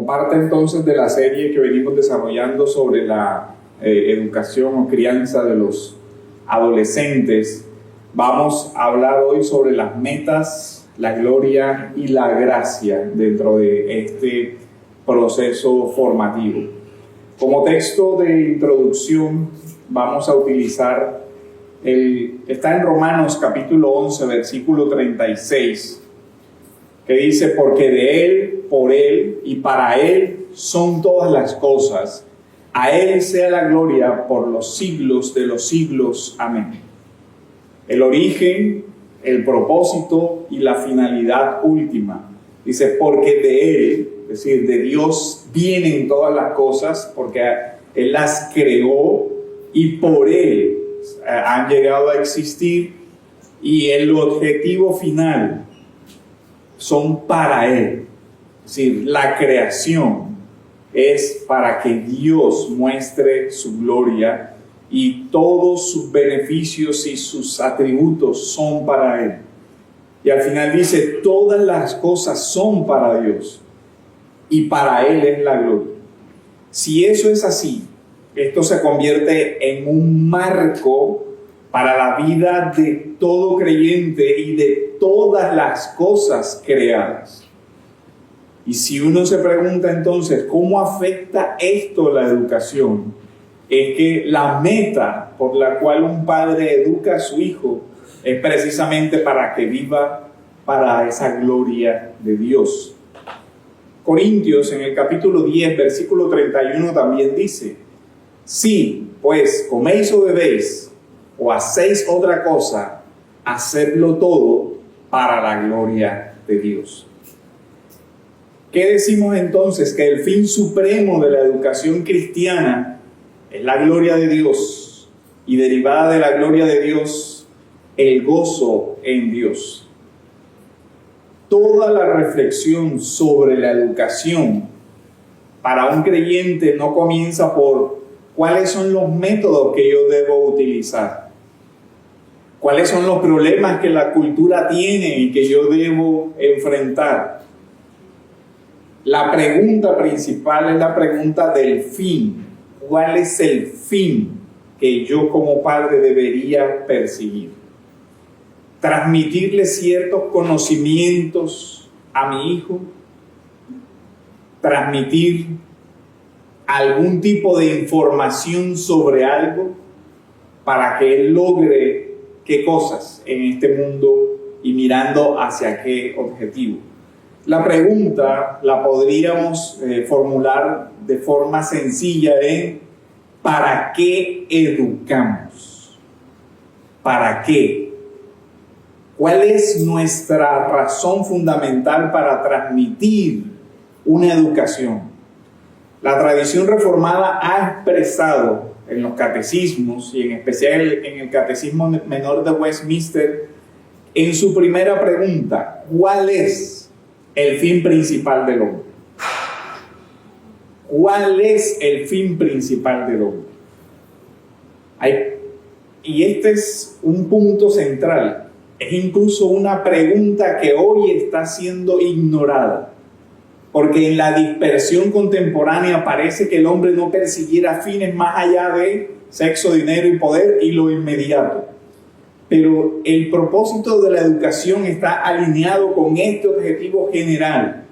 Como parte entonces de la serie que venimos desarrollando sobre la educación o crianza de los adolescentes, vamos a hablar hoy sobre las metas, la gloria y la gracia dentro de este proceso formativo. Como texto de introducción vamos a utilizar está en Romanos capítulo 11, versículo 36, que dice: porque de Él, por Él y para Él son todas las cosas. A Él sea la gloria por los siglos de los siglos. Amén. El origen, el propósito y la finalidad última. Dice, porque de Él, es decir, de Dios, vienen todas las cosas, porque Él las creó y por Él han llegado a existir, y el objetivo final son para Él. Es decir, la creación es para que Dios muestre su gloria y todos sus beneficios y sus atributos son para Él. Y al final dice, todas las cosas son para Dios y para Él es la gloria. Si eso es así, esto se convierte en un marco para la vida de todo creyente y de todas las cosas creadas. Y si uno se pregunta entonces, ¿cómo afecta esto la educación? Es que la meta por la cual un padre educa a su hijo es precisamente para que viva para esa gloria de Dios. Corintios, en el capítulo 10, versículo 31, también dice: si, pues, coméis o bebéis, o hacéis otra cosa, hacedlo todo para la gloria de Dios. ¿Qué decimos entonces? Que el fin supremo de la educación cristiana es la gloria de Dios, y derivada de la gloria de Dios, el gozo en Dios. Toda la reflexión sobre la educación para un creyente no comienza por cuáles son los métodos que yo debo utilizar, cuáles son los problemas que la cultura tiene y que yo debo enfrentar. La pregunta principal es la pregunta del fin. ¿Cuál es el fin que yo como padre debería perseguir? ¿Transmitirle ciertos conocimientos a mi hijo? ¿Transmitir algún tipo de información sobre algo para que él logre qué cosas en este mundo y mirando hacia qué objetivo? La pregunta la podríamos formular de forma sencilla en ¿para qué educamos? ¿Para qué? ¿Cuál es nuestra razón fundamental para transmitir una educación? La tradición reformada ha expresado en los catecismos, y en especial en el Catecismo Menor de Westminster, en su primera pregunta: ¿cuál es el fin principal del hombre? ¿Cuál es el fin principal del hombre? Y este es un punto central. Es incluso una pregunta que hoy está siendo ignorada, porque en la dispersión contemporánea parece que el hombre no persiguiera fines más allá de sexo, dinero y poder y lo inmediato. Pero el propósito de la educación está alineado con este objetivo general.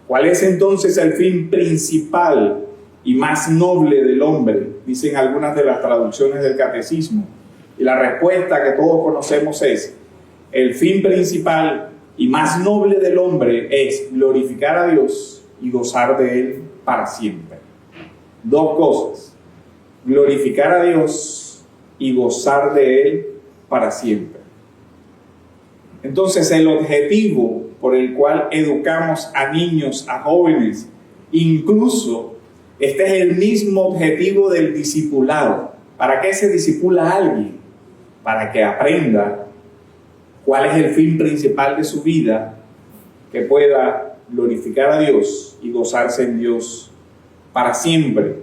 ¿Cuál es entonces el fin principal y más noble del hombre? Dicen algunas de las traducciones del catecismo. Y la respuesta que todos conocemos es: el fin principal y más noble del hombre es glorificar a Dios y gozar de Él para siempre. Dos cosas: glorificar a Dios y gozar de Él para siempre. Entonces, el objetivo por el cual educamos a niños, a jóvenes, incluso este es el mismo objetivo del discipulado. ¿Para qué se discipula a alguien? Para que aprenda cuál es el fin principal de su vida, que pueda glorificar a Dios y gozarse en Dios para siempre.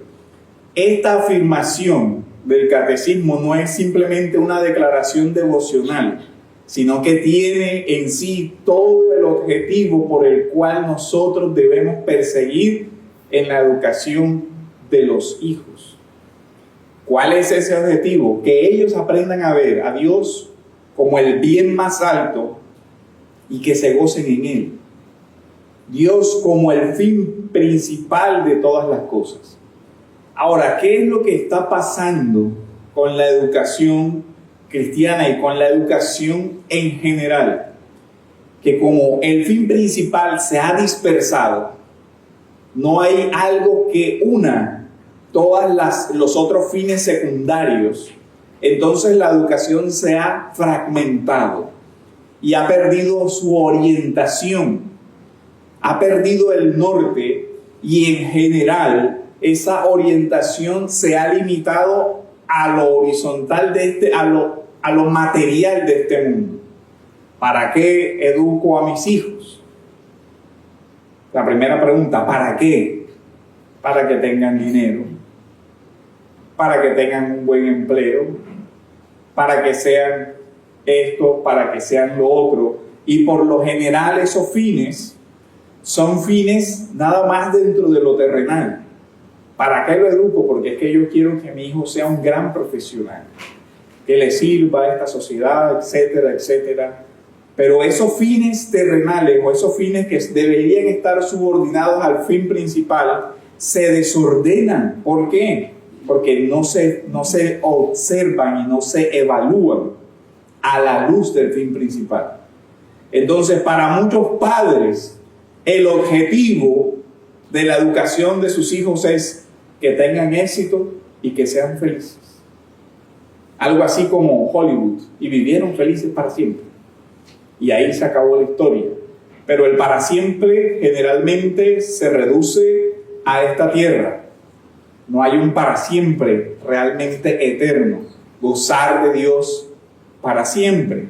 Esta afirmación del catecismo no es simplemente una declaración devocional, sino que tiene en sí todo el objetivo por el cual nosotros debemos perseguir en la educación de los hijos. ¿Cuál es ese objetivo? Que ellos aprendan a ver a Dios como el bien más alto y que se gocen en Él. Dios como el fin principal de todas las cosas. Ahora, ¿qué es lo que está pasando con la educación cristiana y con la educación en general? Que como el fin principal se ha dispersado, no hay algo que una todos los otros fines secundarios. Entonces la educación se ha fragmentado y ha perdido su orientación, ha perdido el norte, y en general esa orientación se ha limitado a lo horizontal a lo material de este mundo. ¿Para qué educo a mis hijos? La primera pregunta, ¿para qué? Para que tengan dinero, para que tengan un buen empleo, para que sean esto, para que sean lo otro. Y por lo general esos fines son fines nada más dentro de lo terrenal. ¿Para qué lo educo? Porque es que yo quiero que mi hijo sea un gran profesional, que le sirva a esta sociedad, etcétera, etcétera. Pero esos fines terrenales o esos fines que deberían estar subordinados al fin principal se desordenan. ¿Por qué? Porque no se observan y no se evalúan a la luz del fin principal. Entonces, para muchos padres, el objetivo de la educación de sus hijos es que tengan éxito y que sean felices. Algo así como Hollywood, y vivieron felices para siempre. Y ahí se acabó la historia. Pero el para siempre generalmente se reduce a esta tierra. No hay un para siempre realmente eterno, gozar de Dios para siempre.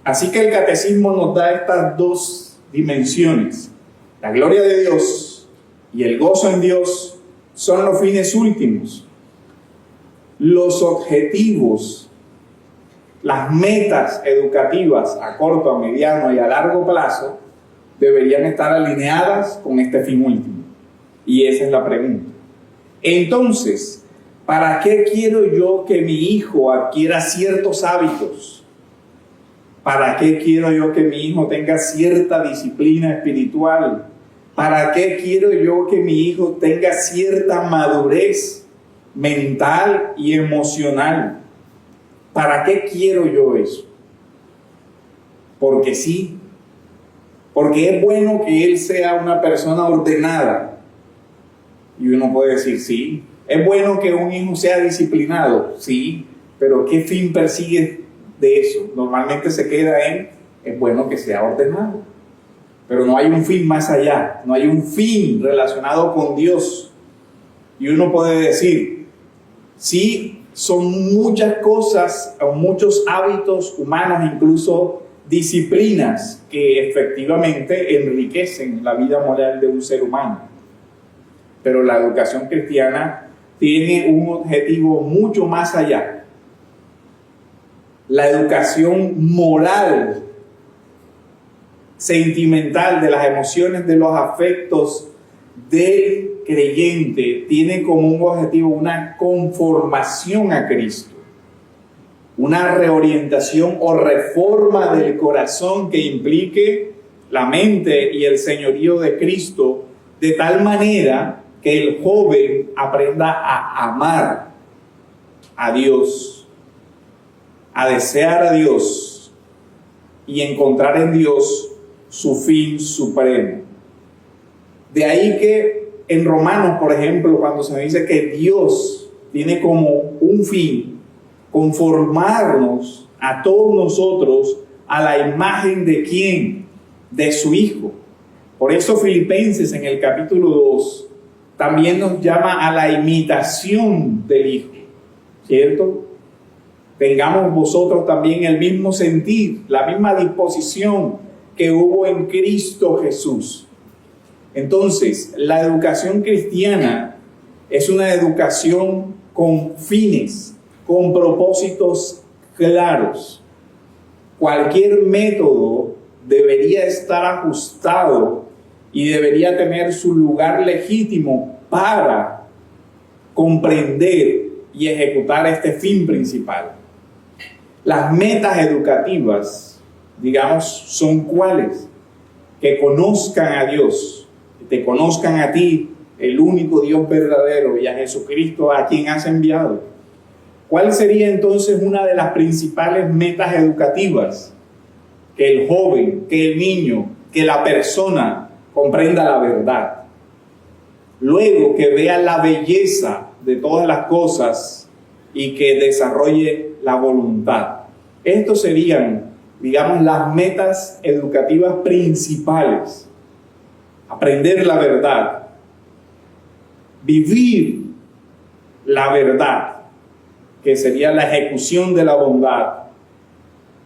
Así que el catecismo nos da estas dos dimensiones. La gloria de Dios y el gozo en Dios son los fines últimos. Los objetivos, las metas educativas a corto, a mediano y a largo plazo deberían estar alineadas con este fin último. Y esa es la pregunta. Entonces, ¿para qué quiero yo que mi hijo adquiera ciertos hábitos? ¿Para qué quiero yo que mi hijo tenga cierta disciplina espiritual? ¿Para qué quiero yo que mi hijo tenga cierta madurez mental y emocional? ¿Para qué quiero yo eso? Porque sí. Porque es bueno que él sea una persona ordenada. Y uno puede decir, sí. ¿Es bueno que un hijo sea disciplinado? Sí. Pero ¿qué fin persigue de eso? Normalmente se queda en, es bueno que sea ordenado. Pero no hay un fin más allá. No hay un fin relacionado con Dios. Y uno puede decir, sí, son muchas cosas, o muchos hábitos humanos, incluso disciplinas que efectivamente enriquecen la vida moral de un ser humano. Pero la educación cristiana tiene un objetivo mucho más allá. La educación moral, sentimental, de las emociones, de los afectos del creyente, tiene como un objetivo una conformación a Cristo, una reorientación o reforma del corazón que implique la mente y el señorío de Cristo, de tal manera que el joven aprenda a amar a Dios, a desear a Dios y encontrar en Dios su fin supremo. De ahí que en Romanos, por ejemplo, cuando se dice que Dios tiene como un fin conformarnos a todos nosotros a la imagen de ¿quién? De su Hijo. Por eso Filipenses en el capítulo 2 también nos llama a la imitación del Hijo, ¿cierto? Tengamos vosotros también el mismo sentir, la misma disposición que hubo en Cristo Jesús. Entonces, la educación cristiana es una educación con fines, con propósitos claros. cualquier método debería estar ajustado y debería tener su lugar legítimo para comprender y ejecutar este fin principal. Las metas educativas, digamos, son ¿cuáles? Que conozcan a Dios, que te conozcan a ti, el único Dios verdadero, y a Jesucristo a quien has enviado. ¿Cuál sería entonces una de las principales metas educativas? Que el joven, que el niño, que la persona comprenda la verdad. Luego que vea la belleza de todas las cosas y que desarrolle la voluntad. Estos serían, digamos, las metas educativas principales. Aprender la verdad, vivir la verdad, que sería la ejecución de la bondad,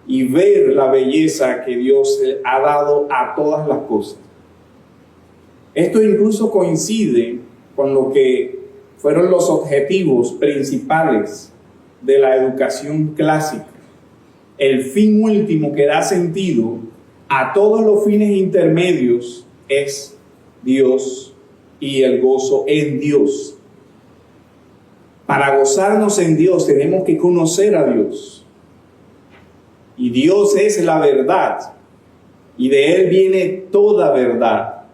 y ver la belleza que Dios ha dado a todas las cosas. Esto incluso coincide con lo que fueron los objetivos principales de la educación clásica. El fin último que da sentido a todos los fines intermedios es Dios y el gozo en Dios. Para gozarnos en Dios tenemos que conocer a Dios. Y Dios es la verdad. Y de Él viene toda verdad.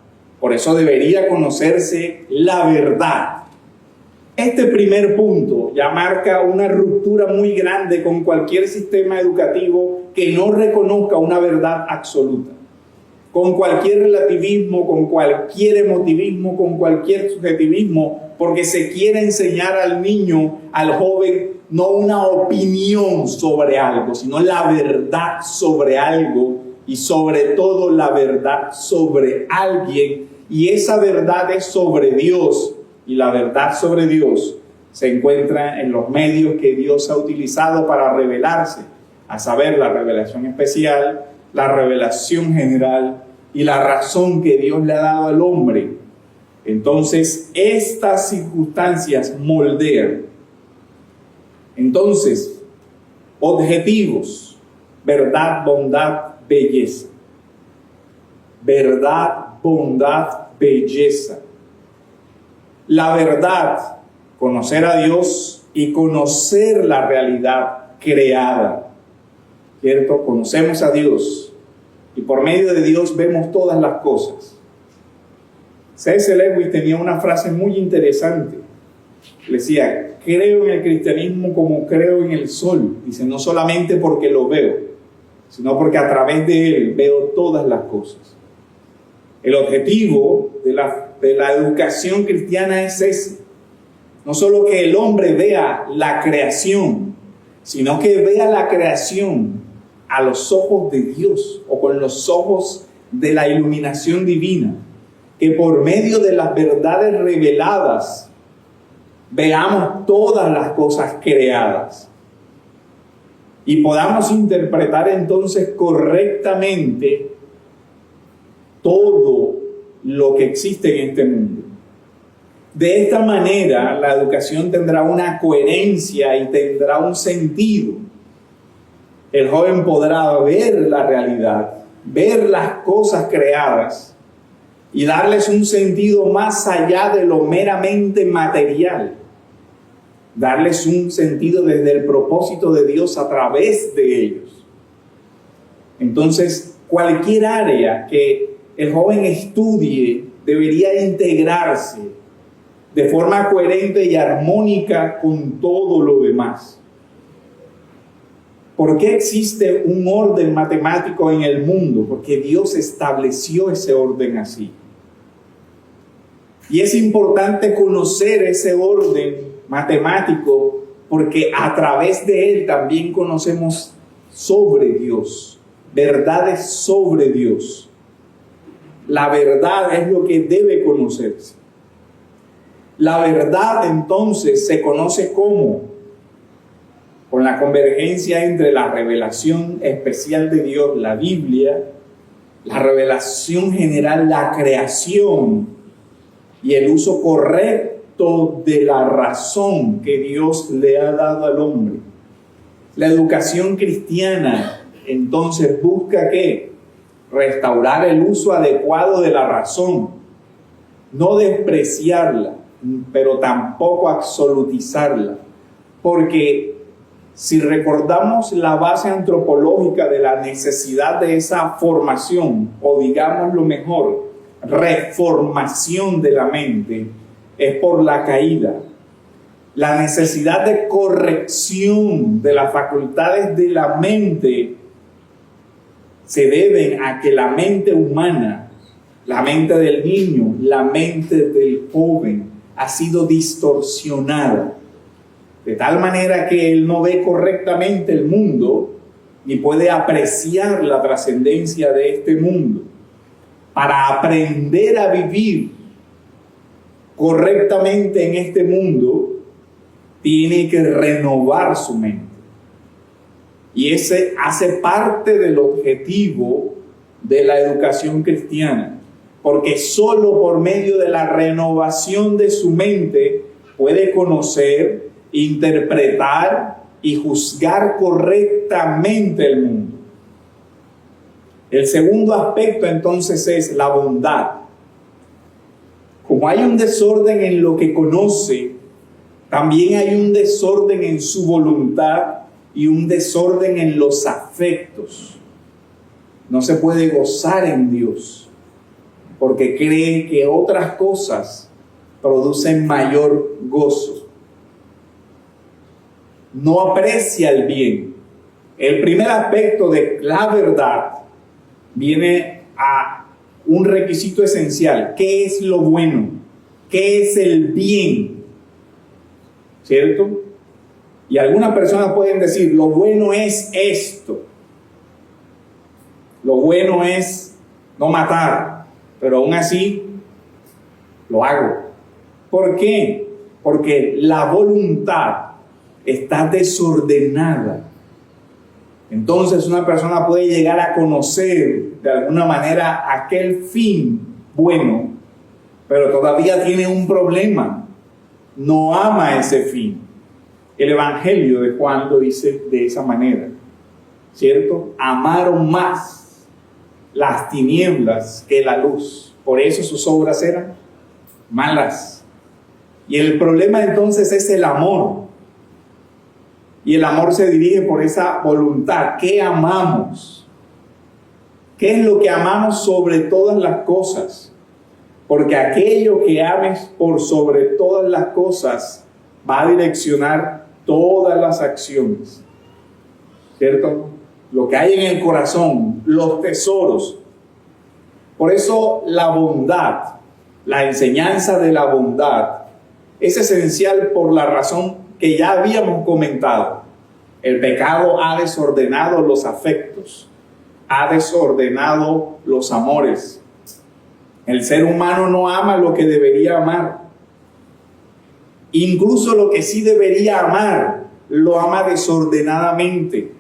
Por eso debería conocerse la verdad. Este primer punto ya marca una ruptura muy grande con cualquier sistema educativo que no reconozca una verdad absoluta. Con cualquier relativismo, con cualquier emotivismo, con cualquier subjetivismo, porque se quiere enseñar al niño, al joven, no una opinión sobre algo, sino la verdad sobre algo y sobre todo la verdad sobre alguien. Y esa verdad es sobre Dios. Y la verdad sobre Dios se encuentra en los medios que Dios ha utilizado para revelarse, a saber, la revelación especial, la revelación general y la razón que Dios le ha dado al hombre. Entonces, estas circunstancias moldean. Entonces, objetivos: verdad, bondad, belleza. Verdad, bondad, belleza. La verdad, conocer a Dios y conocer la realidad creada, ¿cierto? Conocemos a Dios y por medio de Dios vemos todas las cosas. C.S. Lewis tenía una frase muy interesante. Le decía: creo en el cristianismo como creo en el sol. Dice, no solamente porque lo veo, sino porque a través de él veo todas las cosas. El objetivo de la educación cristiana es ese. No solo que el hombre vea la creación, sino que vea la creación a los ojos de Dios o con los ojos de la iluminación divina. Que por medio de las verdades reveladas veamos todas las cosas creadas y podamos interpretar entonces correctamente todo lo que existe en este mundo. De esta manera, la educación tendrá una coherencia y tendrá un sentido. El joven podrá ver la realidad, ver las cosas creadas y darles un sentido más allá de lo meramente material. Darles un sentido desde el propósito de Dios a través de ellos. Entonces, cualquier área que el joven estudie debería integrarse de forma coherente y armónica con todo lo demás. ¿Por qué existe un orden matemático en el mundo? Porque Dios estableció ese orden así. Y es importante conocer ese orden matemático porque a través de él también conocemos sobre Dios, verdades sobre Dios. La verdad es lo que debe conocerse. La verdad entonces se conoce como con la convergencia entre la revelación especial de Dios, la Biblia, la revelación general, la creación y el uso correcto de la razón que Dios le ha dado al hombre. La educación cristiana entonces busca ¿qué? Restaurar el uso adecuado de la razón, no despreciarla, pero tampoco absolutizarla, porque si recordamos la base antropológica de la necesidad de esa formación, o digamos lo mejor, reformación de la mente, es por la caída. La necesidad de corrección de las facultades de la mente se deben a que la mente humana, la mente del niño, la mente del joven, ha sido distorsionada. De tal manera que él no ve correctamente el mundo, ni puede apreciar la trascendencia de este mundo. Para aprender a vivir correctamente en este mundo, tiene que renovar su mente. Y ese hace parte del objetivo de la educación cristiana, porque solo por medio de la renovación de su mente puede conocer, interpretar y juzgar correctamente el mundo. El segundo aspecto entonces es la bondad. Como hay un desorden en lo que conoce, también hay un desorden en su voluntad y un desorden en los afectos. No se puede gozar en Dios porque cree que otras cosas producen mayor gozo. No aprecia el bien. El primer aspecto de la verdad viene a un requisito esencial. ¿Qué es lo bueno? ¿Qué es el bien? ¿Cierto? Y algunas personas pueden decir, lo bueno es esto. Lo bueno es no matar, pero aún así lo hago. ¿Por qué? Porque la voluntad está desordenada. Entonces una persona puede llegar a conocer de alguna manera aquel fin bueno, pero todavía tiene un problema. No ama ese fin. El Evangelio de Juan lo dice de esa manera, ¿cierto? Amaron más las tinieblas que la luz. Por eso sus obras eran malas. Y el problema entonces es el amor. Y el amor se dirige por esa voluntad. ¿Qué amamos? ¿Qué es lo que amamos sobre todas las cosas? Porque aquello que ames por sobre todas las cosas va a direccionar todas las acciones. ¿Cierto? Lo que hay en el corazón, los tesoros. Por eso la bondad, la enseñanza de la bondad, es esencial por la razón que ya habíamos comentado. El pecado ha desordenado los afectos, ha desordenado los amores. El ser humano no ama lo que debería amar. Incluso lo que sí debería amar, lo ama desordenadamente.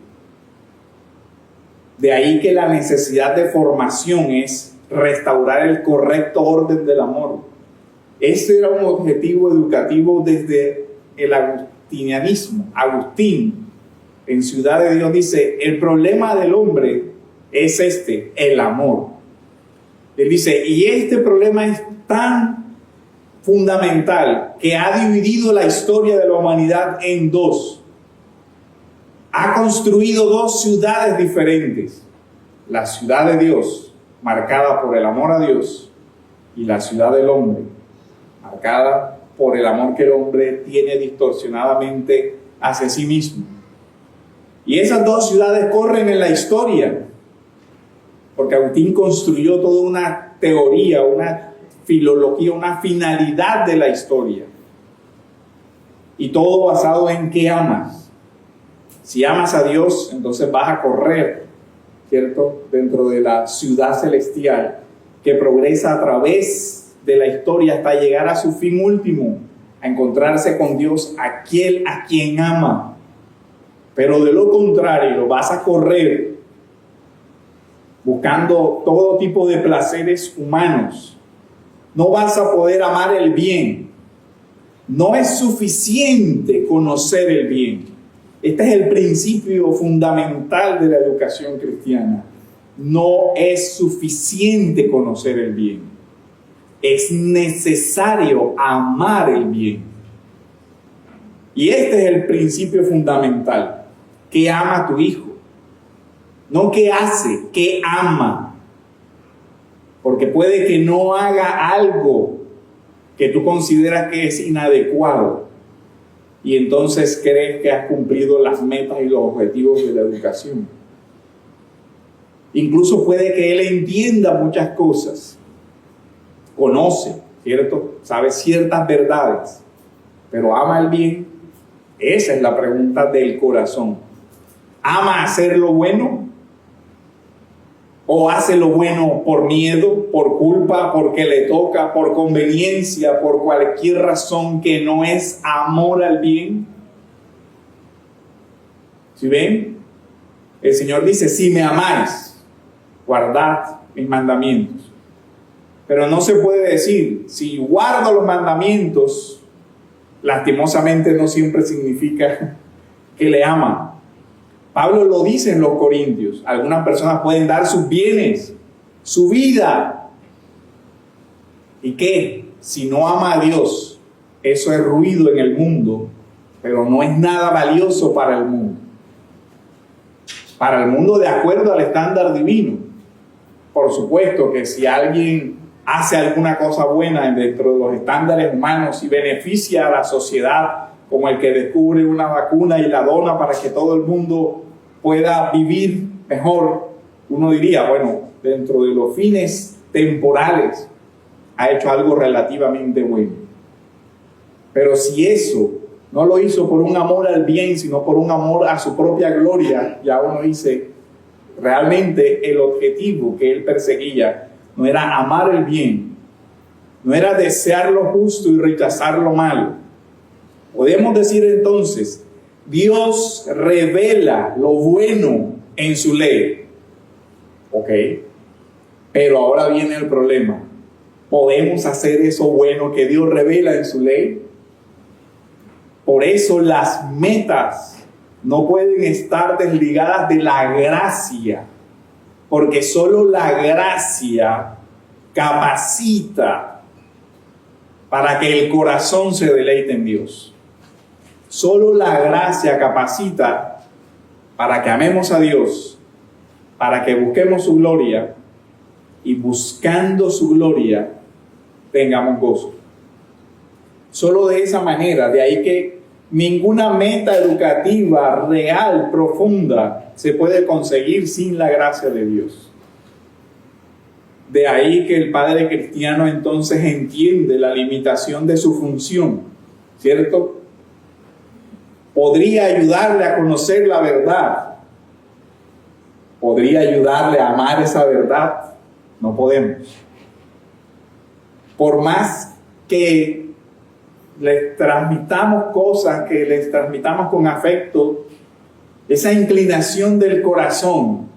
De ahí que la necesidad de formación es restaurar el correcto orden del amor. Este era un objetivo educativo desde el agustinianismo. Agustín, en Ciudad de Dios, dice, el problema del hombre es el amor. Él dice, y este problema es tan fundamental que ha dividido la historia de la humanidad en dos. Ha construido dos ciudades diferentes. La ciudad de Dios, marcada por el amor a Dios, y la ciudad del hombre, marcada por el amor que el hombre tiene distorsionadamente hacia sí mismo. Y esas dos ciudades corren en la historia, porque Agustín construyó toda una teoría, una filología, una finalidad de la historia. Y todo basado en qué amas. Si amas a Dios, entonces vas a correr, ¿cierto? Dentro de la ciudad celestial que progresa a través de la historia hasta llegar a su fin último, a encontrarse con Dios, aquel a quien ama. Pero de lo contrario, vas a correr buscando todo tipo de placeres humanos. No vas a poder amar el bien. No es suficiente conocer el bien. Este es el principio fundamental de la educación cristiana. No es suficiente conocer el bien. Es necesario amar el bien. Y este es el principio fundamental. ¿Qué ama tu hijo? No qué hace, qué ama. Porque puede que no haga algo que tú consideras que es inadecuado. Y entonces crees que has cumplido las metas y los objetivos de la educación. Incluso puede que él entienda muchas cosas. Conoce, ¿cierto? Sabe ciertas verdades. Pero ¿ama el bien? Esa es la pregunta del corazón. ¿Ama hacer lo bueno? ¿O hace lo bueno por miedo, por culpa, porque le toca, por conveniencia, por cualquier razón que no es amor al bien? ¿Sí ven? El Señor dice, si me amáis, guardad mis mandamientos. Pero no se puede decir, si guardo los mandamientos, lastimosamente no siempre significa que le ama. Pablo lo dice en los Corintios. Algunas personas pueden dar sus bienes, su vida. ¿Y qué? Si no ama a Dios, eso es ruido en el mundo, pero no es nada valioso para el mundo. Para el mundo de acuerdo al estándar divino. Por supuesto que si alguien hace alguna cosa buena dentro de los estándares humanos y beneficia a la sociedad, como el que descubre una vacuna y la dona para que todo el mundo pueda vivir mejor, uno diría, bueno, dentro de los fines temporales ha hecho algo relativamente bueno. Pero si eso no lo hizo por un amor al bien, sino por un amor a su propia gloria, ya uno dice, realmente el objetivo que él perseguía no era amar el bien, no era desear lo justo y rechazar lo malo. Podemos decir entonces, Dios revela lo bueno en su ley. Ok, pero ahora viene el problema. ¿Podemos hacer eso bueno que Dios revela en su ley? Por eso las metas no pueden estar desligadas de la gracia, porque solo la gracia capacita para que el corazón se deleite en Dios. Solo la gracia capacita para que amemos a Dios, para que busquemos su gloria y buscando su gloria tengamos gozo. Solo de esa manera, de ahí que ninguna meta educativa real, profunda, se puede conseguir sin la gracia de Dios. De ahí que el padre cristiano entonces entiende la limitación de su función, ¿cierto? Podría ayudarle a conocer la verdad. Podría ayudarle a amar esa verdad. No podemos. Por más que les transmitamos cosas, que les transmitamos con afecto, esa inclinación del corazón,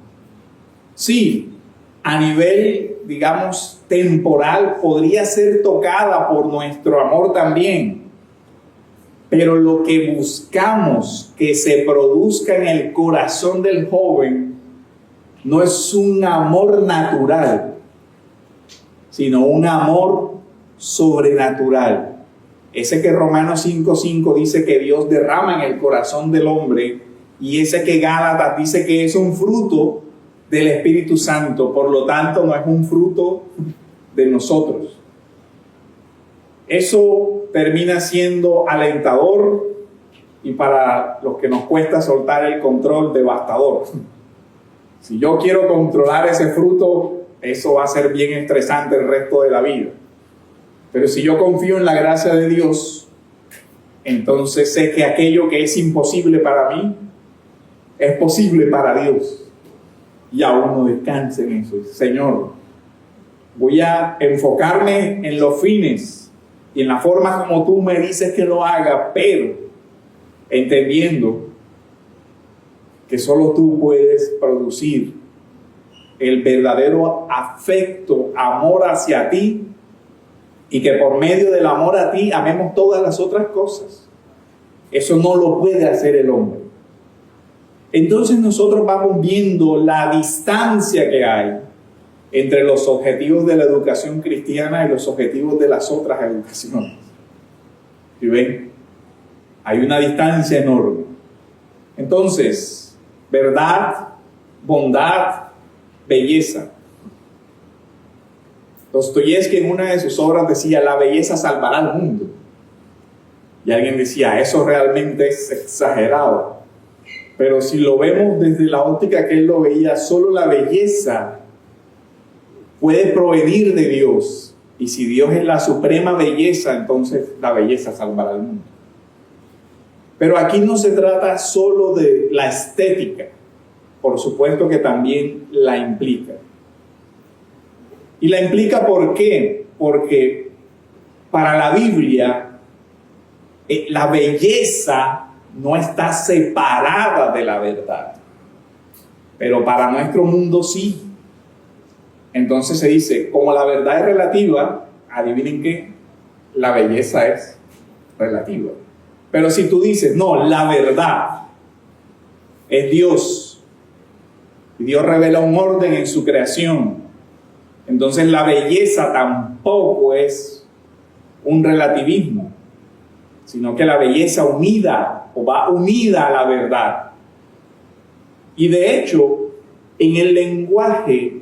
sí, a nivel, digamos, temporal, podría ser tocada por nuestro amor también. Pero lo que buscamos que se produzca en el corazón del joven no es un amor natural, sino un amor sobrenatural. Ese que Romanos 5:5 dice que Dios derrama en el corazón del hombre, y ese que Gálatas dice que es un fruto del Espíritu Santo, por lo tanto no es un fruto de nosotros. Eso termina siendo alentador y para los que nos cuesta soltar el control, devastador. Si yo quiero controlar ese fruto, eso va a ser bien estresante el resto de la vida. Pero si yo confío en la gracia de Dios, entonces sé que aquello que es imposible para mí, es posible para Dios. Y aún no descanse en eso. Señor, voy a enfocarme en los fines y en la forma como tú me dices que lo haga, pero entendiendo que solo tú puedes producir el verdadero afecto, amor hacia ti, y que por medio del amor a ti amemos todas las otras cosas. Eso no lo puede hacer el hombre. entonces nosotros vamos viendo la distancia que hay entre los objetivos de la educación cristiana y los objetivos de las otras educaciones. ¿Sí ven? Hay una distancia enorme. Entonces, verdad, bondad, belleza. Dostoyevski en una de sus obras decía: la belleza salvará al mundo. Y alguien decía: eso realmente es exagerado. Pero si lo vemos desde la óptica que él lo veía, solo la belleza puede provenir de Dios. Y si Dios es la suprema belleza, entonces la belleza salvará al mundo. Pero aquí no se trata solo de la estética. Por supuesto que también la implica. Y la implica ¿por qué? Porque para la Biblia la belleza no está separada de la verdad. Pero para nuestro mundo sí. Entonces se dice, como la verdad es relativa, adivinen qué, la belleza es relativa. Pero si tú dices, no, la verdad es Dios, y Dios revela un orden en su creación, entonces la belleza tampoco es un relativismo, sino que la belleza unida o va unida a la verdad. Y de hecho, en el lenguaje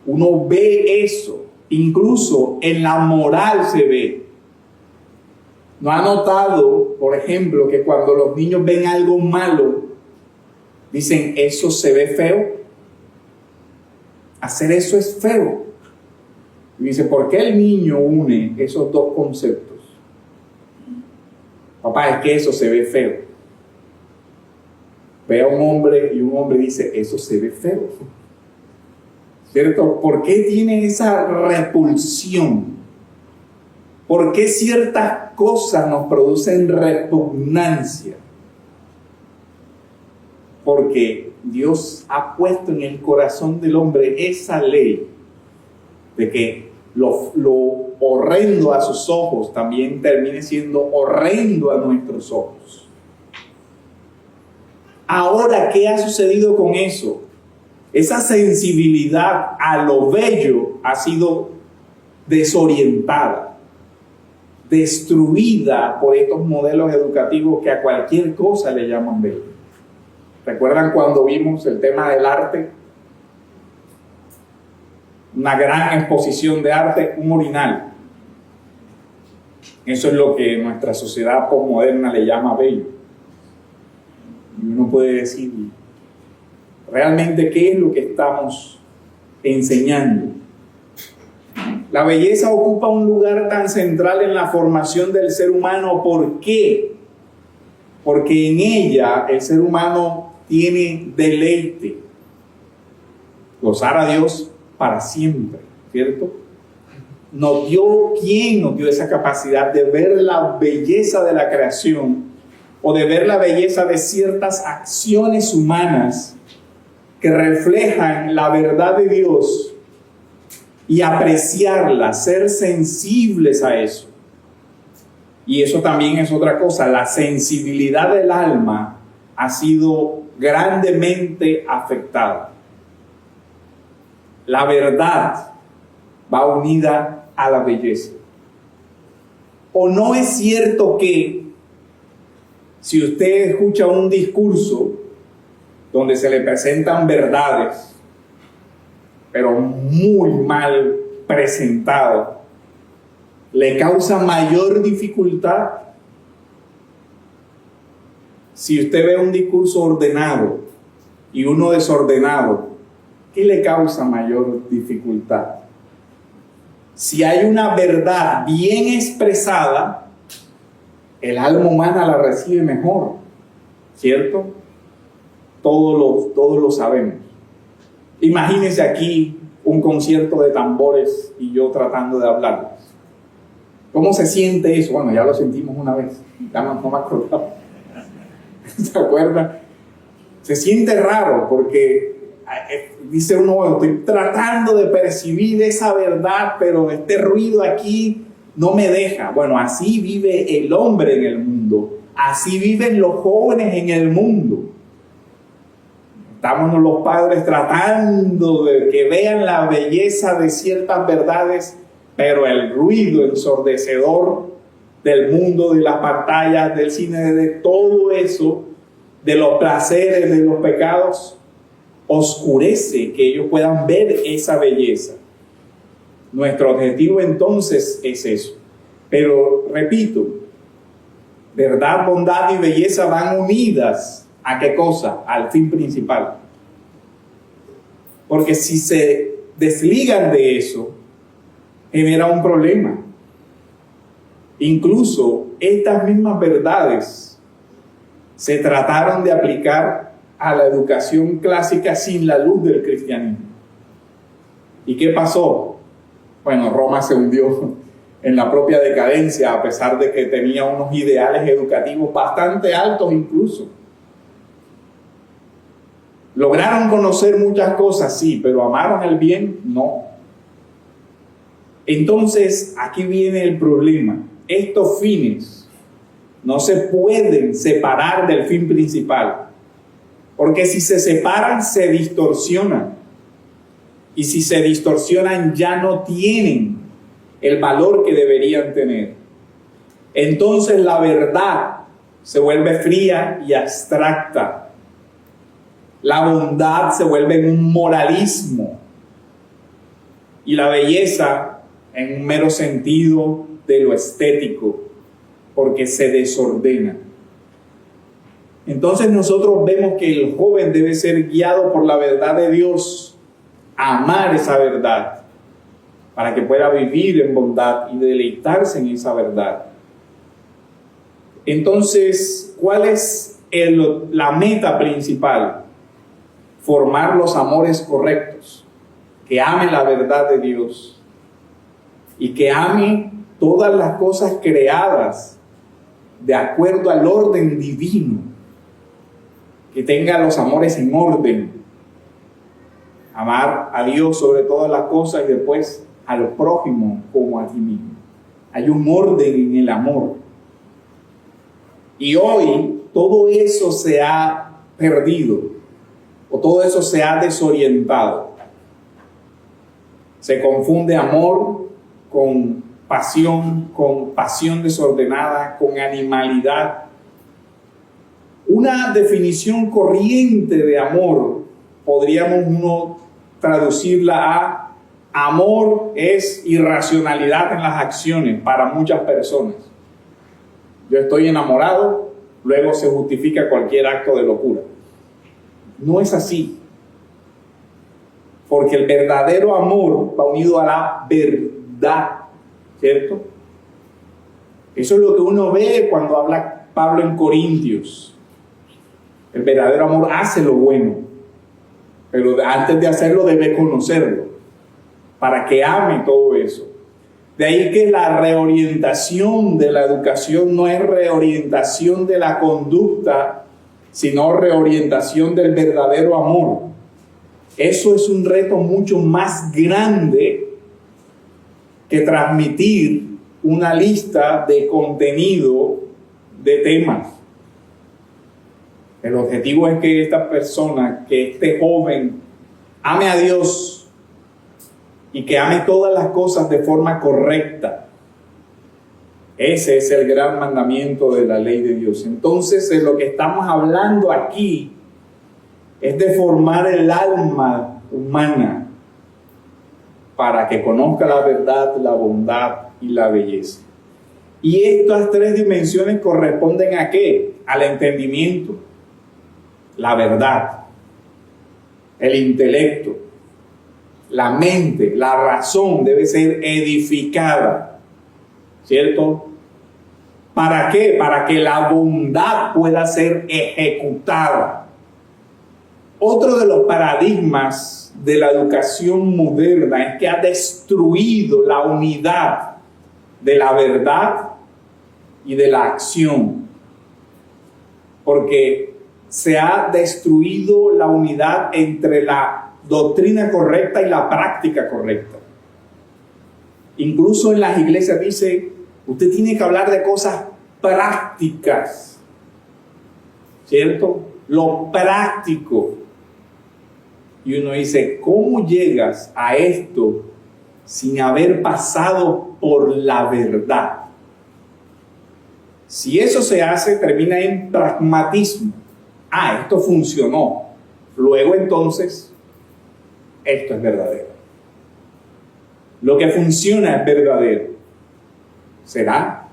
uno ve eso, incluso en la moral se ve. ¿No ha notado, por ejemplo, que cuando los niños ven algo malo, dicen, eso se ve feo? Hacer eso es feo. Y dice, ¿por qué el niño une esos dos conceptos? Papá, es que eso se ve feo. Ve a un hombre y un hombre dice, eso se ve feo. ¿Cierto? ¿Por qué tiene esa repulsión? ¿Por qué ciertas cosas nos producen repugnancia? Porque Dios ha puesto en el corazón del hombre esa ley de que lo horrendo a sus ojos también termine siendo horrendo a nuestros ojos. Ahora, ¿qué ha sucedido con eso? Esa sensibilidad a lo bello ha sido desorientada, destruida por estos modelos educativos que a cualquier cosa le llaman bello. ¿Recuerdan cuando vimos el tema del arte? Una gran exposición de arte, un urinal. Eso es lo que nuestra sociedad posmoderna le llama bello. Y uno puede decir, ¿realmente qué es lo que estamos enseñando? La belleza ocupa un lugar tan central en la formación del ser humano. ¿Por qué? Porque en ella el ser humano tiene deleite. Gozar a Dios para siempre, ¿cierto? ¿Quién nos dio esa capacidad de ver la belleza de la creación o de ver la belleza de ciertas acciones humanas que reflejan la verdad de Dios y apreciarla, ser sensibles a eso? Y eso también es otra cosa, la sensibilidad del alma ha sido grandemente afectada. La verdad va unida a la belleza. ¿O no es cierto que si usted escucha un discurso donde se le presentan verdades, pero muy mal presentado, le causa mayor dificultad? Si usted ve un discurso ordenado y uno desordenado, ¿qué le causa mayor dificultad? Si hay una verdad bien expresada, el alma humana la recibe mejor, ¿cierto? Todos lo sabemos. Imagínense aquí un concierto de tambores y yo tratando de hablarles. ¿Cómo se siente eso? Bueno, ya lo sentimos una vez, ya no me acordaba. ¿Se acuerdan? Se siente raro porque dice uno, estoy tratando de percibir esa verdad, pero este ruido aquí no me deja. Bueno, así vive el hombre en el mundo, así viven los jóvenes en el mundo. Estamos los padres tratando de que vean la belleza de ciertas verdades, pero el ruido ensordecedor del mundo, de las pantallas, del cine, de todo eso, de los placeres, de los pecados, oscurece que ellos puedan ver esa belleza. Nuestro objetivo entonces es eso. Pero repito, verdad, bondad y belleza van unidas. ¿A qué cosa? Al fin principal. Porque si se desligan de eso, genera un problema. Incluso estas mismas verdades se trataron de aplicar a la educación clásica sin la luz del cristianismo. ¿Y qué pasó? Bueno, Roma se hundió en la propia decadencia, a pesar de que tenía unos ideales educativos bastante altos incluso. Lograron conocer muchas cosas, sí, pero amaron el bien, no. Entonces, aquí viene el problema. Estos fines no se pueden separar del fin principal, porque si se separan, se distorsionan. Y si se distorsionan, ya no tienen el valor que deberían tener. Entonces la verdad se vuelve fría y abstracta. La bondad se vuelve en un moralismo. Y la belleza en un mero sentido de lo estético, porque se desordena. Entonces nosotros vemos que el joven debe ser guiado por la verdad de Dios, amar esa verdad, para que pueda vivir en bondad y deleitarse en esa verdad. Entonces, ¿cuál es la meta principal? Formar los amores correctos, que ame la verdad de Dios y que ame todas las cosas creadas de acuerdo al orden divino, que tenga los amores en orden, amar a Dios sobre todas las cosas y después al prójimo como a ti mismo. Hay un orden en el amor. Y hoy todo eso se ha perdido, o todo eso se ha desorientado. Se confunde amor con pasión desordenada, con animalidad. Una definición corriente de amor podríamos uno traducirla a: amor es irracionalidad en las acciones para muchas personas. Yo estoy enamorado, luego se justifica cualquier acto de locura. No es así. Porque el verdadero amor va unido a la verdad, ¿cierto? Eso es lo que uno ve cuando habla Pablo en Corintios. El verdadero amor hace lo bueno, pero antes de hacerlo debe conocerlo, para que ame todo eso. De ahí que la reorientación de la educación no es reorientación de la conducta, sino reorientación del verdadero amor. Eso es un reto mucho más grande que transmitir una lista de contenido de temas. El objetivo es que esta persona, que este joven, ame a Dios y que ame todas las cosas de forma correcta. Ese es el gran mandamiento de la ley de Dios. Entonces, lo que estamos hablando aquí es de formar el alma humana para que conozca la verdad, la bondad y la belleza. Y estas tres dimensiones corresponden ¿a qué? Al entendimiento, la verdad, el intelecto, la mente, la razón debe ser edificada, ¿cierto? ¿Para qué? Para que la bondad pueda ser ejecutada. Otro de los paradigmas de la educación moderna es que ha destruido la unidad de la verdad y de la acción, porque se ha destruido la unidad entre la doctrina correcta y la práctica correcta. Incluso en las iglesias dice: usted tiene que hablar de cosas prácticas, ¿cierto? Lo práctico. Y uno dice, ¿cómo llegas a esto sin haber pasado por la verdad? Si eso se hace, termina en pragmatismo. Ah, esto funcionó. Luego entonces, esto es verdadero. Lo que funciona es verdadero. ¿Será?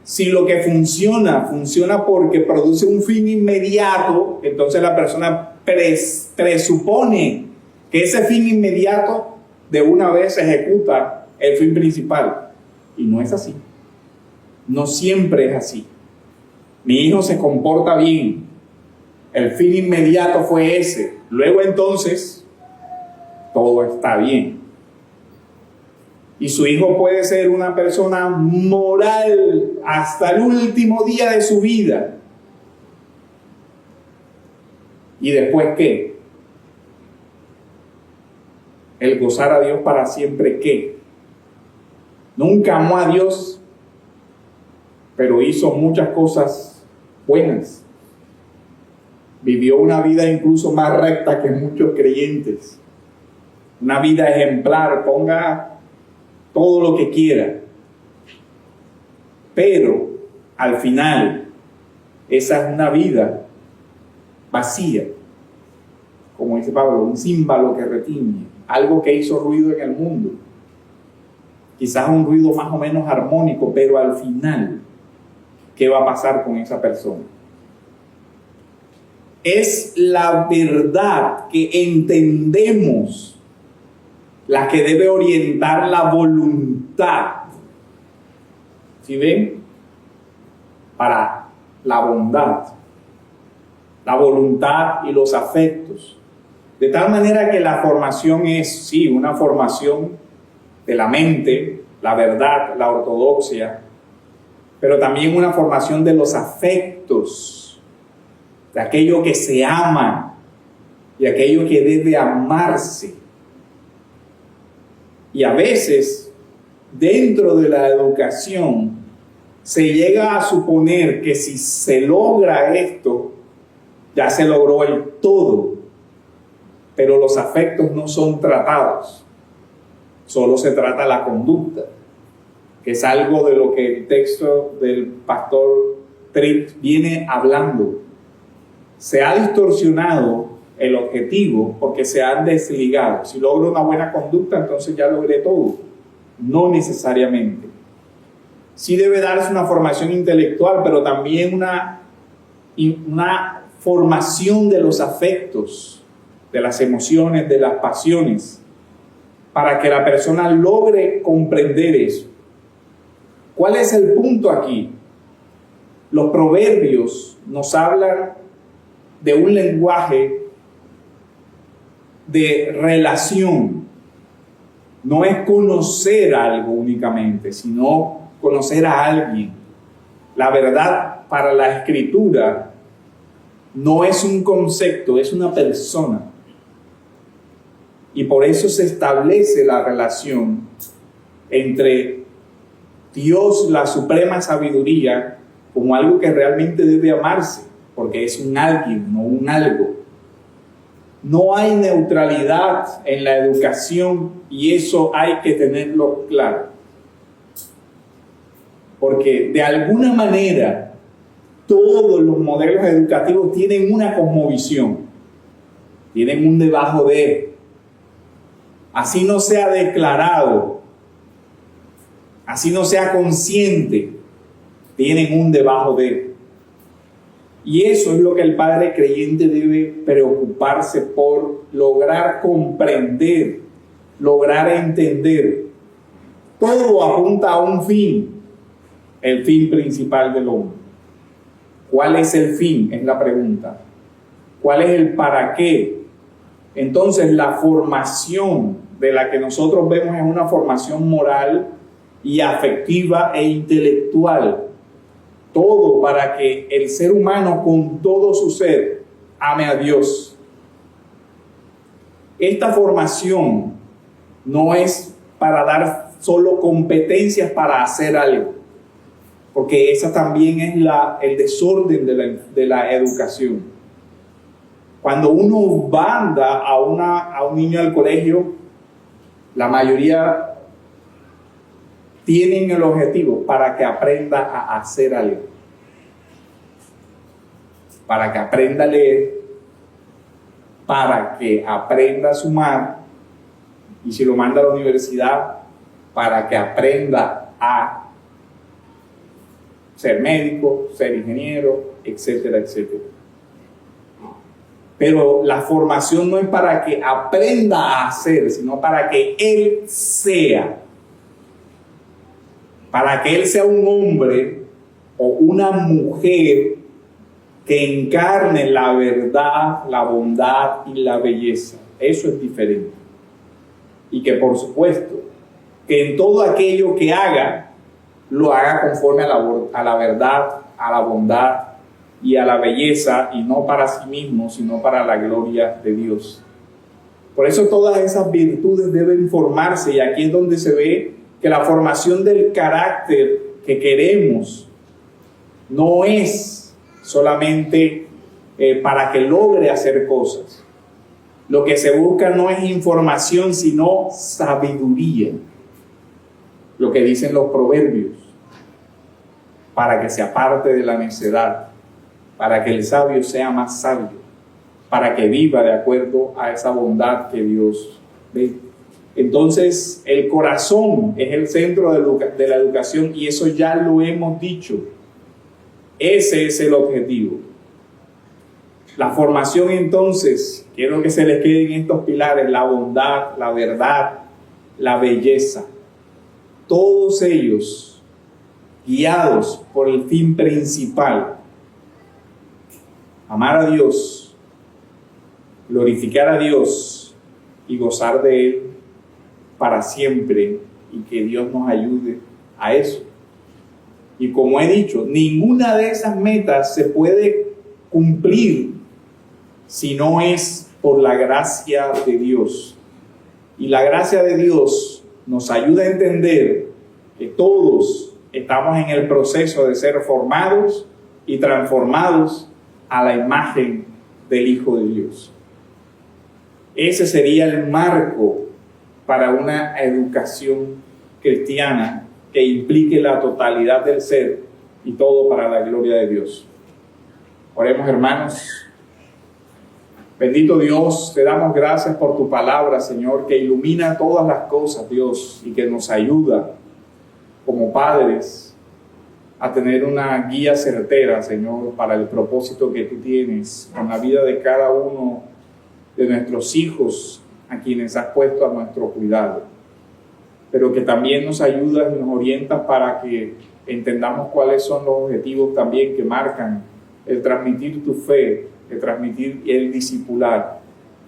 Si lo que funciona porque produce un fin inmediato, entonces la persona presupone que ese fin inmediato de una vez ejecuta el fin principal. Y no es así. No siempre es así. Mi hijo se comporta bien. El fin inmediato fue ese. Luego entonces, todo está bien. Y su hijo puede ser una persona moral hasta el último día de su vida. ¿Y después qué? El gozar a Dios para siempre, ¿qué? Nunca amó a Dios, pero hizo muchas cosas buenas. Vivió una vida incluso más recta que muchos creyentes. Una vida ejemplar, ponga todo lo que quiera. Pero al final, esa es una vida vacía. Como dice Pablo, un címbalo que retiñe, algo que hizo ruido en el mundo. Quizás un ruido más o menos armónico, pero al final, ¿qué va a pasar con esa persona? Es la verdad que entendemos la que debe orientar la voluntad. ¿Sí ven? Para la bondad, la voluntad y los afectos. De tal manera que la formación es, sí, una formación de la mente, la verdad, la ortodoxia, pero también una formación de los afectos, de aquello que se ama y aquello que debe amarse. Y a veces, dentro de la educación, se llega a suponer que si se logra esto, ya se logró el todo. Pero los afectos no son tratados. Solo se trata la conducta, que es algo de lo que el texto del pastor Tripp viene hablando. Se ha distorsionado el objetivo porque se han desligado. Si logro una buena conducta, entonces ya logré todo. No necesariamente. Sí debe darse una formación intelectual, pero también una formación de los afectos, de las emociones, de las pasiones, para que la persona logre comprender eso. ¿Cuál es el punto aquí? Los proverbios nos hablan de un lenguaje de relación. No es conocer algo únicamente, sino conocer a alguien. La verdad para la Escritura no es un concepto, es una persona. Y por eso se establece la relación entre Dios, la suprema sabiduría, como algo que realmente debe amarse, porque es un alguien, no un algo. No hay neutralidad en la educación y eso hay que tenerlo claro. Porque de alguna manera todos los modelos educativos tienen una cosmovisión, tienen un debajo de, así no sea declarado, así no sea consciente, tienen un debajo de. Y eso es lo que el padre creyente debe preocuparse por lograr comprender, lograr entender. Todo apunta a un fin, el fin principal del hombre. ¿Cuál es el fin? Es la pregunta. ¿Cuál es el para qué? Entonces la formación de la que nosotros vemos es una formación moral y afectiva e intelectual. Todo para que el ser humano con todo su ser ame a Dios. Esta formación no es para dar solo competencias para hacer algo, porque esa también es el desorden de la educación. Cuando uno manda a un niño al colegio, la mayoría tienen el objetivo para que aprenda a hacer algo, para que aprenda a leer, para que aprenda a sumar, y si lo manda a la universidad, para que aprenda a ser médico, ser ingeniero, etcétera, etcétera. Pero la formación no es para que aprenda a hacer, sino para que él sea. Para que él sea un hombre o una mujer que encarne la verdad, la bondad y la belleza. Eso es diferente. Y que por supuesto, que en todo aquello que haga, lo haga conforme a la verdad, a la bondad y a la belleza, y no para sí mismo, sino para la gloria de Dios. Por eso todas esas virtudes deben formarse, y aquí es donde se ve que la formación del carácter que queremos no es solamente para que logre hacer cosas. Lo que se busca no es información, sino sabiduría. Lo que dicen los proverbios, para que se aparte de la necedad, para que el sabio sea más sabio, para que viva de acuerdo a esa bondad que Dios ve. Entonces, el corazón es el centro de la educación, y eso ya lo hemos dicho. Ese es el objetivo. La formación, entonces, quiero que se les queden estos pilares: la bondad, la verdad, la belleza. Todos ellos guiados por el fin principal: amar a Dios, glorificar a Dios y gozar de Él para siempre, y que Dios nos ayude a eso. Y como he dicho, ninguna de esas metas se puede cumplir si no es por la gracia de Dios. Y la gracia de Dios nos ayuda a entender que todos estamos en el proceso de ser formados y transformados a la imagen del Hijo de Dios. Ese sería el marco para una educación cristiana que implique la totalidad del ser, y todo para la gloria de Dios. Oremos, hermanos. Bendito Dios, te damos gracias por tu palabra, Señor, que ilumina todas las cosas, Dios, y que nos ayuda como padres a tener una guía certera, Señor, para el propósito que tú tienes con la vida de cada uno de nuestros hijos, a quienes has puesto a nuestro cuidado. Pero que también nos ayudas y nos orientas para que entendamos cuáles son los objetivos también que marcan el transmitir tu fe, el transmitir el discipular.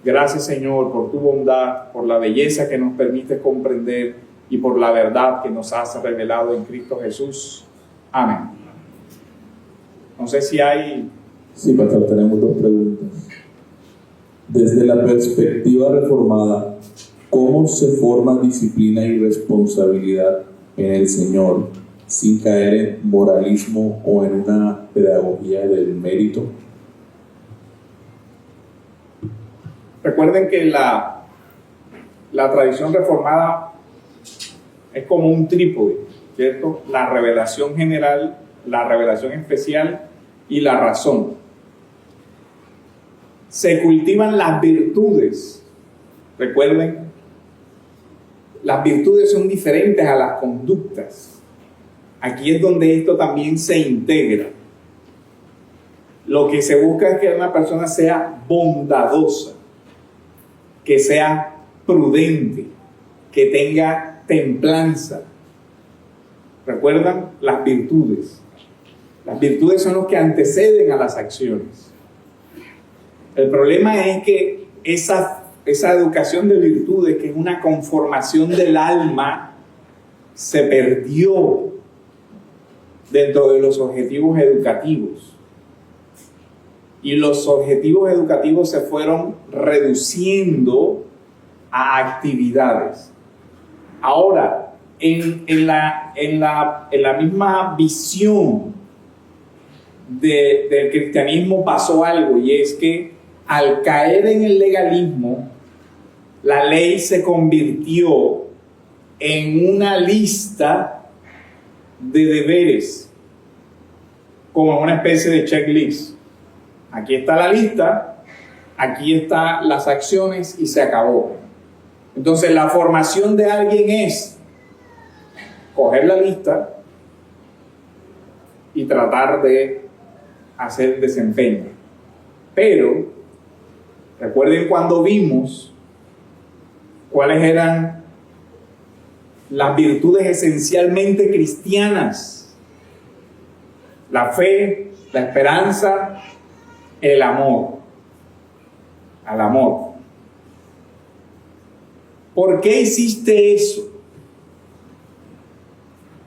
Gracias, Señor, por tu bondad, por la belleza que nos permite comprender y por la verdad que nos has revelado en Cristo Jesús. Amén. No sé si hay... Sí, pastor, tenemos dos preguntas. Desde la perspectiva reformada, ¿cómo se forma disciplina y responsabilidad en el Señor sin caer en moralismo o en una pedagogía del mérito? Recuerden que la tradición reformada es como un trípode, ¿cierto? La revelación general, la revelación especial y la razón. Se cultivan las virtudes. Recuerden, las virtudes son diferentes a las conductas. Aquí es donde esto también se integra. Lo que se busca es que una persona sea bondadosa, que sea prudente, que tenga templanza. ¿Recuerdan? Las virtudes. Las virtudes son los que anteceden a las acciones. El problema es que esa educación de virtudes, que es una conformación del alma, se perdió dentro de los objetivos educativos. Y los objetivos educativos se fueron reduciendo a actividades. Ahora, en la misma visión del cristianismo pasó algo, y es que al caer en el legalismo, la ley se convirtió en una lista de deberes, como una especie de checklist. Aquí está la lista, aquí están las acciones y se acabó. Entonces la formación de alguien es coger la lista y tratar de hacer desempeño. Pero recuerden cuando vimos cuáles eran las virtudes esencialmente cristianas: la fe, la esperanza, el amor. Al amor. ¿Por qué hiciste eso?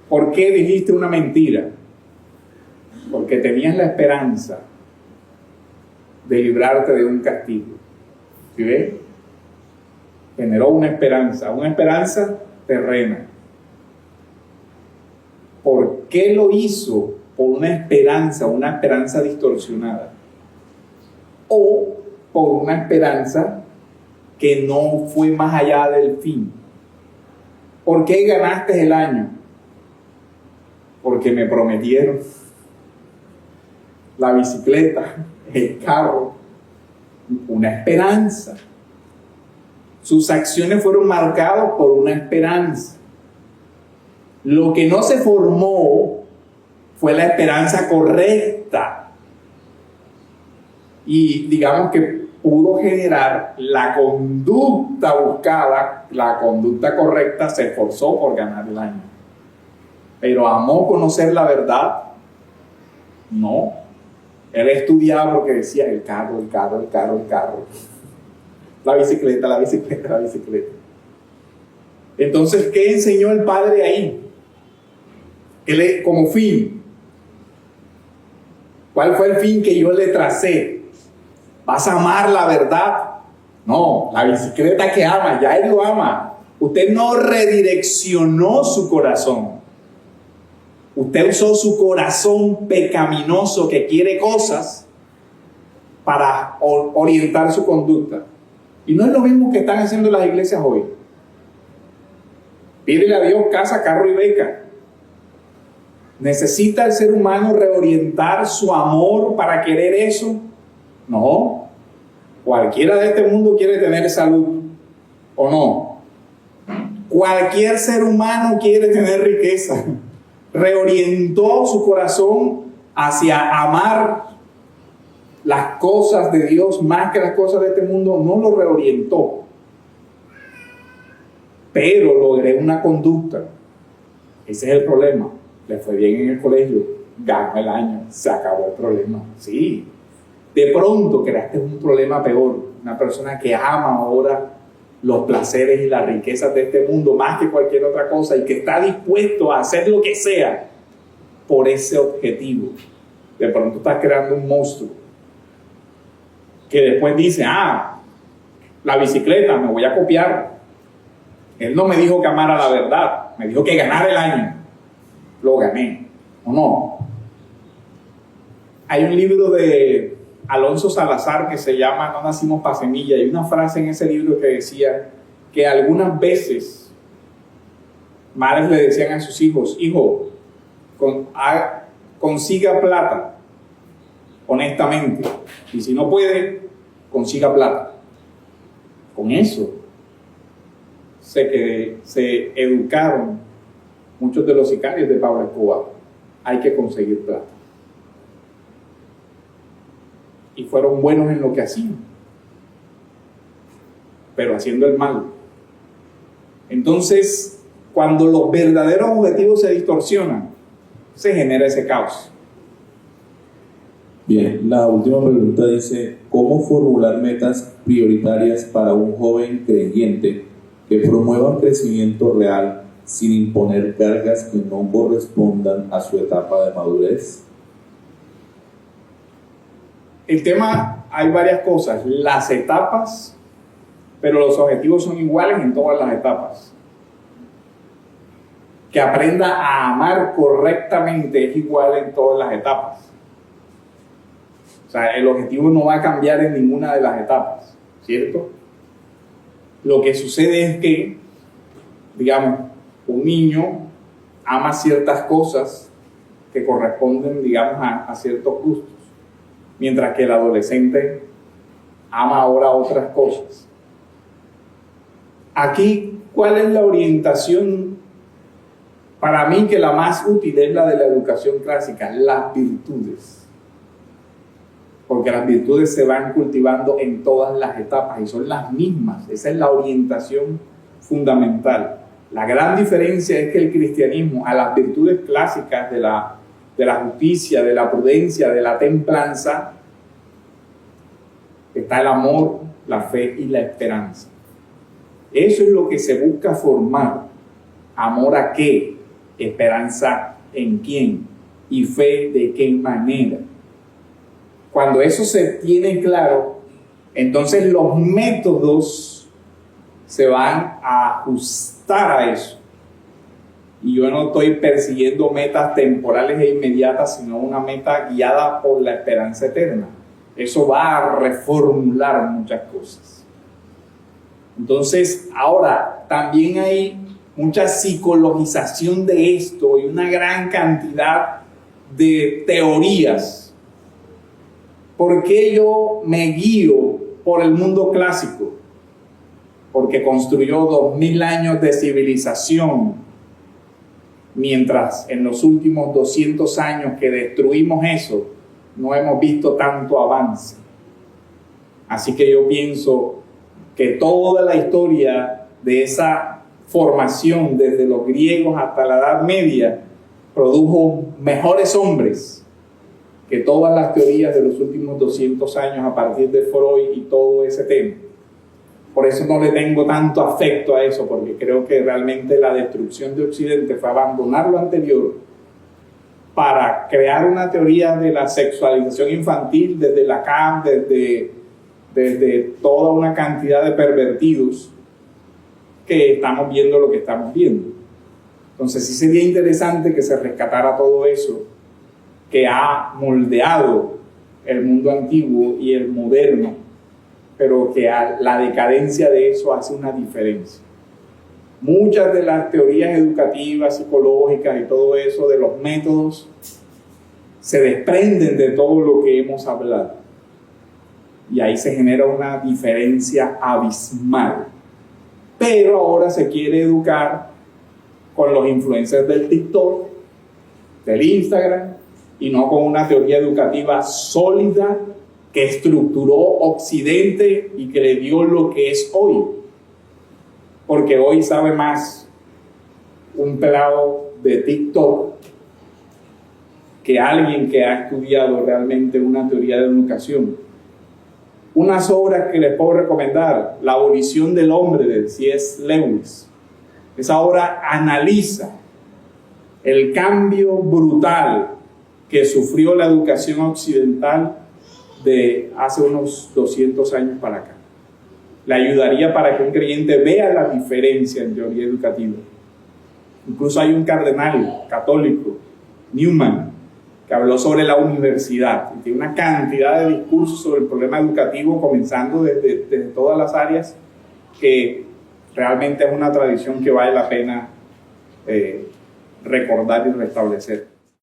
¿Por qué dijiste una mentira? Porque tenías la esperanza de librarte de un castigo. ¿Sí ves? Generó una esperanza terrena. ¿Por qué lo hizo? Por una esperanza distorsionada. O por una esperanza que no fue más allá del fin. ¿Por qué ganaste el año? Porque me prometieron la bicicleta, el carro, una esperanza. Sus acciones fueron marcadas por una esperanza. Lo que no se formó fue la esperanza correcta. Y digamos que pudo generar la conducta buscada, la conducta correcta, se esforzó por ganar el año. Pero ¿amó conocer la verdad? No. Él estudiaba porque decía el carro. La bicicleta. Entonces, ¿qué enseñó el padre ahí? Como fin. ¿Cuál fue el fin que yo le tracé? ¿Vas a amar la verdad? No, la bicicleta que ama, ya él lo ama. Usted no redireccionó su corazón. Usted usó su corazón pecaminoso que quiere cosas para orientar su conducta. Y no es lo mismo que están haciendo las iglesias hoy. Pídele a Dios casa, carro y beca. ¿Necesita el ser humano reorientar su amor para querer eso? No. Cualquiera de este mundo quiere tener salud, ¿o no? Cualquier ser humano quiere tener riqueza. Reorientó su corazón hacia amar las cosas de Dios más que las cosas de este mundo. No lo reorientó, pero logré una conducta. Ese es el problema. Le fue bien en el colegio, ganó el año, se acabó el problema. Sí, de pronto creaste un problema peor. Una persona que ama ahora los placeres y las riquezas de este mundo más que cualquier otra cosa y que está dispuesto a hacer lo que sea por ese objetivo. De pronto estás creando un monstruo que después dice, la bicicleta, me voy a copiar. Él no me dijo que amara la verdad, me dijo que ganara el año. Lo gané, ¿o no? Hay un libro de Alonso Salazar que se llama No nacimos pa' semilla, y hay una frase en ese libro que decía que algunas veces madres le decían a sus hijos: hijo, consiga plata honestamente, y si no puede, consiga plata. Con eso se educaron muchos de los sicarios de Pablo Escobar. Hay que conseguir plata. Y fueron buenos en lo que hacían, pero haciendo el mal. Entonces, cuando los verdaderos objetivos se distorsionan, se genera ese caos. Bien, la última pregunta dice: ¿cómo formular metas prioritarias para un joven creyente que promueva un crecimiento real sin imponer cargas que no correspondan a su etapa de madurez? El tema, hay varias cosas. Las etapas, pero los objetivos son iguales en todas las etapas. Que aprenda a amar correctamente es igual en todas las etapas. O sea, el objetivo no va a cambiar en ninguna de las etapas, ¿cierto? Lo que sucede es que, digamos, un niño ama ciertas cosas que corresponden, digamos, a ciertos gustos, mientras que el adolescente ama ahora otras cosas. Aquí, ¿cuál es la orientación? Para mí, que la más útil es la de la educación clásica, las virtudes. Porque las virtudes se van cultivando en todas las etapas y son las mismas. Esa es la orientación fundamental. La gran diferencia es que el cristianismo, a las virtudes clásicas de la justicia, de la prudencia, de la templanza, está el amor, la fe y la esperanza. Eso es lo que se busca formar. ¿Amor a qué? Esperanza en quién y fe de qué manera. Cuando eso se tiene claro, entonces los métodos se van a ajustar a eso. Y yo no estoy persiguiendo metas temporales e inmediatas, sino una meta guiada por la esperanza eterna. Eso va a reformular muchas cosas. Entonces, ahora, también hay mucha psicologización de esto y una gran cantidad de teorías. ¿Por qué yo me guío por el mundo clásico? Porque construyó 2000 años de civilización, mientras en los últimos 200 años que destruimos eso, no hemos visto tanto avance. Así que yo pienso que toda la historia de esa formación, desde los griegos hasta la Edad Media, produjo mejores hombres que todas las teorías de los últimos 200 años a partir de Freud y todo ese tema. Por eso no le tengo tanto afecto a eso, porque creo que realmente la destrucción de Occidente fue abandonar lo anterior para crear una teoría de la sexualización infantil desde Lacan, desde toda una cantidad de pervertidos que estamos viendo lo que estamos viendo. Entonces sí sería interesante que se rescatara todo eso que ha moldeado el mundo antiguo y el moderno, pero que la decadencia de eso hace una diferencia. Muchas de las teorías educativas, psicológicas y todo eso, de los métodos, se desprenden de todo lo que hemos hablado. Y ahí se genera una diferencia abismal. Pero ahora se quiere educar con los influencers del TikTok, del Instagram, y no con una teoría educativa sólida que estructuró Occidente y que le dio lo que es hoy. Porque hoy sabe más un pelado de TikTok que alguien que ha estudiado realmente una teoría de educación. Unas obras que les puedo recomendar: La abolición del hombre, de C.S. Lewis. Esa obra analiza el cambio brutal que sufrió la educación occidental de hace unos 200 años para acá. Le ayudaría para que un creyente vea la diferencia en teoría educativa. Incluso hay un cardenal católico, Newman, que habló sobre la universidad y tiene una cantidad de discursos sobre el problema educativo, comenzando desde todas las áreas, que realmente es una tradición que vale la pena recordar y restablecer.